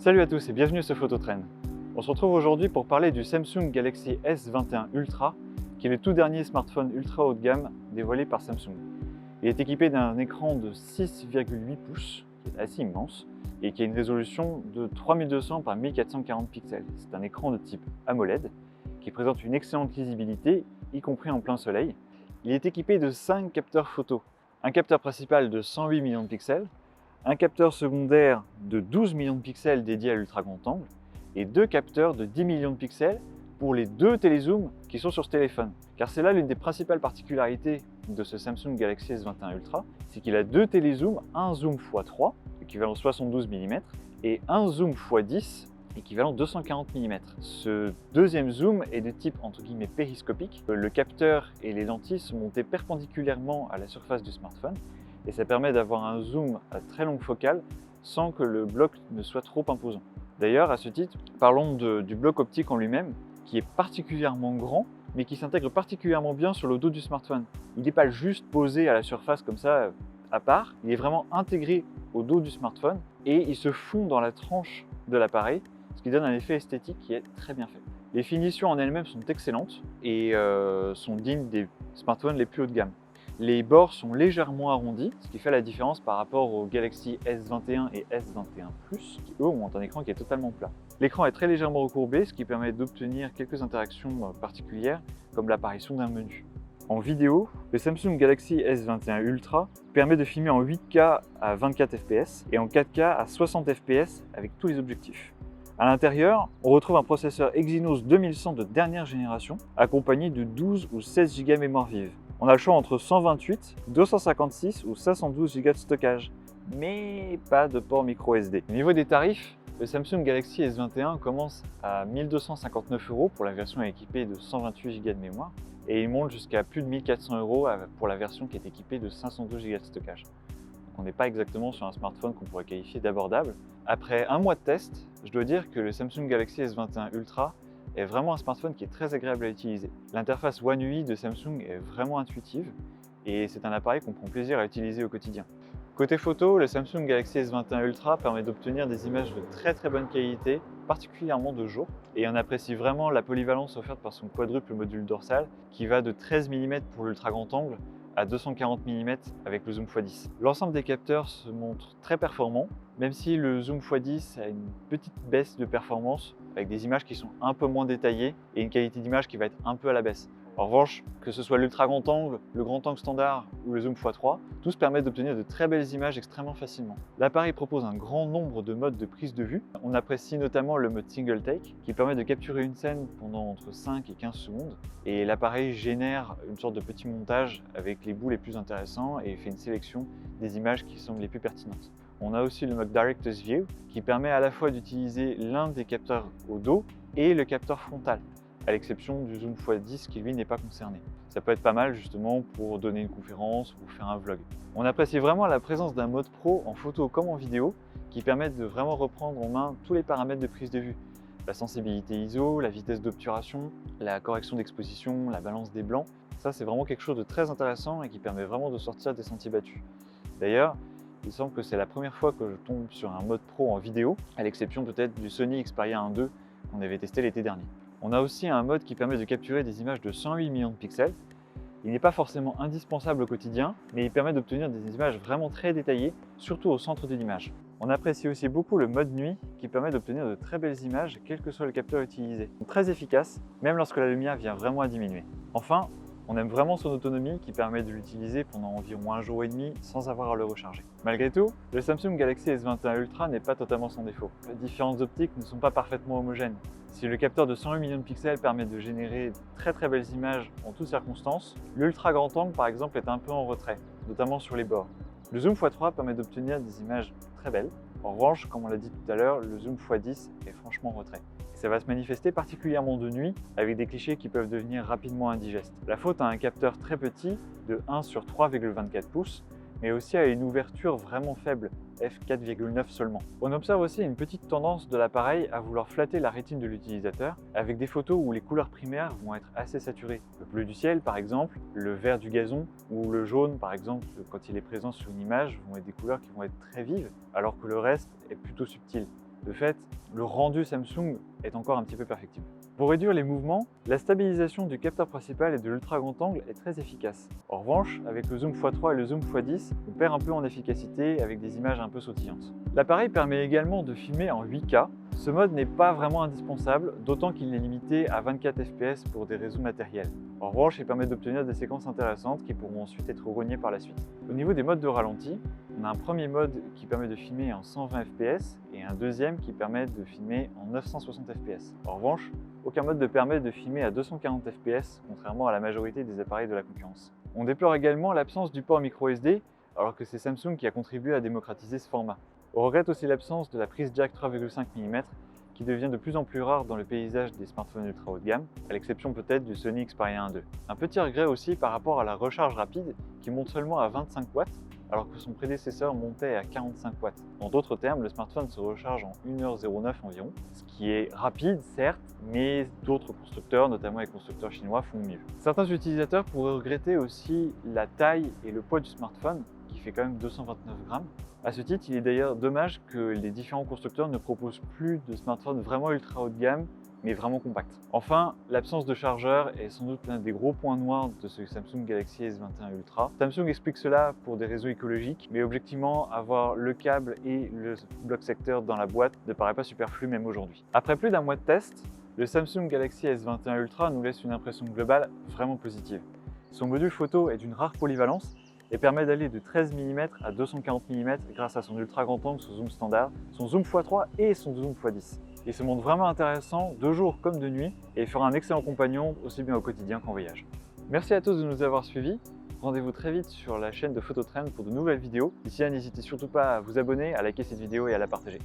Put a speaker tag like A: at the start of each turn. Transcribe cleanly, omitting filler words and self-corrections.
A: Salut à tous et bienvenue sur Phototrend. On se retrouve aujourd'hui pour parler du Samsung Galaxy S21 Ultra, qui est le tout dernier smartphone ultra haut de gamme dévoilé par Samsung. Il est équipé d'un écran de 6,8 pouces, qui est assez immense, et qui a une résolution de 3200 par 1440 pixels. C'est un écran de type AMOLED, qui présente une excellente lisibilité, y compris en plein soleil. Il est équipé de 5 capteurs photo. Un capteur principal de 108 millions de pixels, un capteur secondaire de 12 millions de pixels dédié à l'ultra grand angle et deux capteurs de 10 millions de pixels pour les deux télézooms qui sont sur ce téléphone. Car c'est là l'une des principales particularités de ce Samsung Galaxy S21 Ultra, c'est qu'il a deux télézooms, un zoom x3, équivalent 72 mm, et un zoom x10, équivalent 240 mm. Ce deuxième zoom est de type entre guillemets périscopique. Le capteur et les lentilles sont montés perpendiculairement à la surface du smartphone, et ça permet d'avoir un zoom à très longue focale sans que le bloc ne soit trop imposant. D'ailleurs, à ce titre, parlons du bloc optique en lui-même, qui est particulièrement grand, mais qui s'intègre particulièrement bien sur le dos du smartphone. Il n'est pas juste posé à la surface comme ça, à part, il est vraiment intégré au dos du smartphone et il se fond dans la tranche de l'appareil, ce qui donne un effet esthétique qui est très bien fait. Les finitions en elles-mêmes sont excellentes et sont dignes des smartphones les plus haut de gamme. Les bords sont légèrement arrondis, ce qui fait la différence par rapport au Galaxy S21 et S21 Plus, qui eux ont un écran qui est totalement plat. L'écran est très légèrement recourbé, ce qui permet d'obtenir quelques interactions particulières, comme l'apparition d'un menu. En vidéo, le Samsung Galaxy S21 Ultra permet de filmer en 8K à 24 fps et en 4K à 60 fps avec tous les objectifs. À l'intérieur, on retrouve un processeur Exynos 2100 de dernière génération, accompagné de 12 ou 16 Go mémoire vive. On a le choix entre 128, 256 ou 512 Go de stockage, mais pas de port micro SD. Au niveau des tarifs, le Samsung Galaxy S21 commence à 1 259 € pour la version équipée de 128 Go de mémoire, et il monte jusqu'à plus de 1 400 € pour la version qui est équipée de 512 Go de stockage. Donc on n'est pas exactement sur un smartphone qu'on pourrait qualifier d'abordable. Après un mois de test, je dois dire que le Samsung Galaxy S21 Ultra est vraiment un smartphone qui est très agréable à utiliser. L'interface One UI de Samsung est vraiment intuitive et c'est un appareil qu'on prend plaisir à utiliser au quotidien. Côté photo, le Samsung Galaxy S21 Ultra permet d'obtenir des images de très bonne qualité, particulièrement de jour, et on apprécie vraiment la polyvalence offerte par son quadruple module dorsal qui va de 13 mm pour l'ultra grand angle à 240 mm avec le zoom x10. L'ensemble des capteurs se montre très performant, même si le zoom x10 a une petite baisse de performance avec des images qui sont un peu moins détaillées et une qualité d'image qui va être un peu à la baisse. En revanche, que ce soit l'ultra grand angle, le grand angle standard ou le zoom x3, tous permettent d'obtenir de très belles images extrêmement facilement. L'appareil propose un grand nombre de modes de prise de vue. On apprécie notamment le mode single take qui permet de capturer une scène pendant entre 5 et 15 secondes et l'appareil génère une sorte de petit montage avec les bouts les plus intéressants et fait une sélection des images qui sont les plus pertinentes. On a aussi le mode Director's View qui permet à la fois d'utiliser l'un des capteurs au dos et le capteur frontal, à l'exception du zoom x10 qui lui n'est pas concerné. Ça peut être pas mal justement pour donner une conférence ou faire un vlog. On apprécie vraiment la présence d'un mode pro en photo comme en vidéo qui permettent de vraiment reprendre en main tous les paramètres de prise de vue. La sensibilité ISO, la vitesse d'obturation, la correction d'exposition, la balance des blancs. Ça c'est vraiment quelque chose de très intéressant et qui permet vraiment de sortir des sentiers battus. D'ailleurs, il semble que c'est la première fois que je tombe sur un mode pro en vidéo, à l'exception peut-être du Sony Xperia 1.2 qu'on avait testé l'été dernier. On a aussi un mode qui permet de capturer des images de 108 millions de pixels. Il n'est pas forcément indispensable au quotidien, mais il permet d'obtenir des images vraiment très détaillées, surtout au centre de l'image. On apprécie aussi beaucoup le mode nuit qui permet d'obtenir de très belles images, quel que soit le capteur utilisé. Très efficace, même lorsque la lumière vient vraiment à diminuer. Enfin, on aime vraiment son autonomie qui permet de l'utiliser pendant environ 1 jour et demi sans avoir à le recharger. Malgré tout, le Samsung Galaxy S21 Ultra n'est pas totalement sans défaut. Les différentes optiques ne sont pas parfaitement homogènes. Si le capteur de 108 millions de pixels permet de générer de très belles images en toutes circonstances, l'ultra grand angle par exemple est un peu en retrait, notamment sur les bords. Le zoom x3 permet d'obtenir des images très belles. En revanche, comme on l'a dit tout à l'heure, le zoom x10 est franchement en retrait. Ça va se manifester particulièrement de nuit avec des clichés qui peuvent devenir rapidement indigestes. La faute à un capteur très petit de 1 sur 3,24 pouces, mais aussi à une ouverture vraiment faible, f4,9 seulement. On observe aussi une petite tendance de l'appareil à vouloir flatter la rétine de l'utilisateur avec des photos où les couleurs primaires vont être assez saturées. Le bleu du ciel par exemple, le vert du gazon ou le jaune par exemple, quand il est présent sur une image, vont être des couleurs qui vont être très vives alors que le reste est plutôt subtil. De fait, le rendu Samsung est encore un petit peu perfectible. Pour réduire les mouvements, la stabilisation du capteur principal et de l'ultra grand angle est très efficace. En revanche, avec le zoom x3 et le zoom x10, on perd un peu en efficacité avec des images un peu sautillantes. L'appareil permet également de filmer en 8K. Ce mode n'est pas vraiment indispensable, d'autant qu'il est limité à 24 fps pour des raisons matérielles. En revanche, il permet d'obtenir des séquences intéressantes qui pourront ensuite être rognées par la suite. Au niveau des modes de ralenti, on a un premier mode qui permet de filmer en 120 fps et un deuxième qui permet de filmer en 960 fps. En revanche, aucun mode ne permet de filmer à 240 fps, contrairement à la majorité des appareils de la concurrence. On déplore également l'absence du port microSD, alors que c'est Samsung qui a contribué à démocratiser ce format. On regrette aussi l'absence de la prise jack 3,5 mm qui devient de plus en plus rare dans le paysage des smartphones ultra haut de gamme, à l'exception peut-être du Sony Xperia 1.2. Un petit regret aussi par rapport à la recharge rapide qui monte seulement à 25 watts alors que son prédécesseur montait à 45 watts. En d'autres termes, le smartphone se recharge en 1h09 environ, ce qui est rapide certes, mais d'autres constructeurs, notamment les constructeurs chinois, font mieux. Certains utilisateurs pourraient regretter aussi la taille et le poids du smartphone, qui fait quand même 229 grammes. À ce titre, il est d'ailleurs dommage que les différents constructeurs ne proposent plus de smartphones vraiment ultra haut de gamme, mais vraiment compact. Enfin, l'absence de chargeur est sans doute l'un des gros points noirs de ce Samsung Galaxy S21 Ultra. Samsung explique cela pour des raisons écologiques, mais objectivement, avoir le câble et le bloc secteur dans la boîte ne paraît pas superflu même aujourd'hui. Après plus d'un mois de test, le Samsung Galaxy S21 Ultra nous laisse une impression globale vraiment positive. Son module photo est d'une rare polyvalence et permet d'aller de 13 mm à 240 mm grâce à son ultra grand angle sous zoom standard, son zoom x3 et son zoom x10. Il se montre vraiment intéressant de jour comme de nuit et fera un excellent compagnon aussi bien au quotidien qu'en voyage. Merci à tous de nous avoir suivis. Rendez-vous très vite sur la chaîne de Phototrend pour de nouvelles vidéos. D'ici là, n'hésitez surtout pas à vous abonner, à liker cette vidéo et à la partager.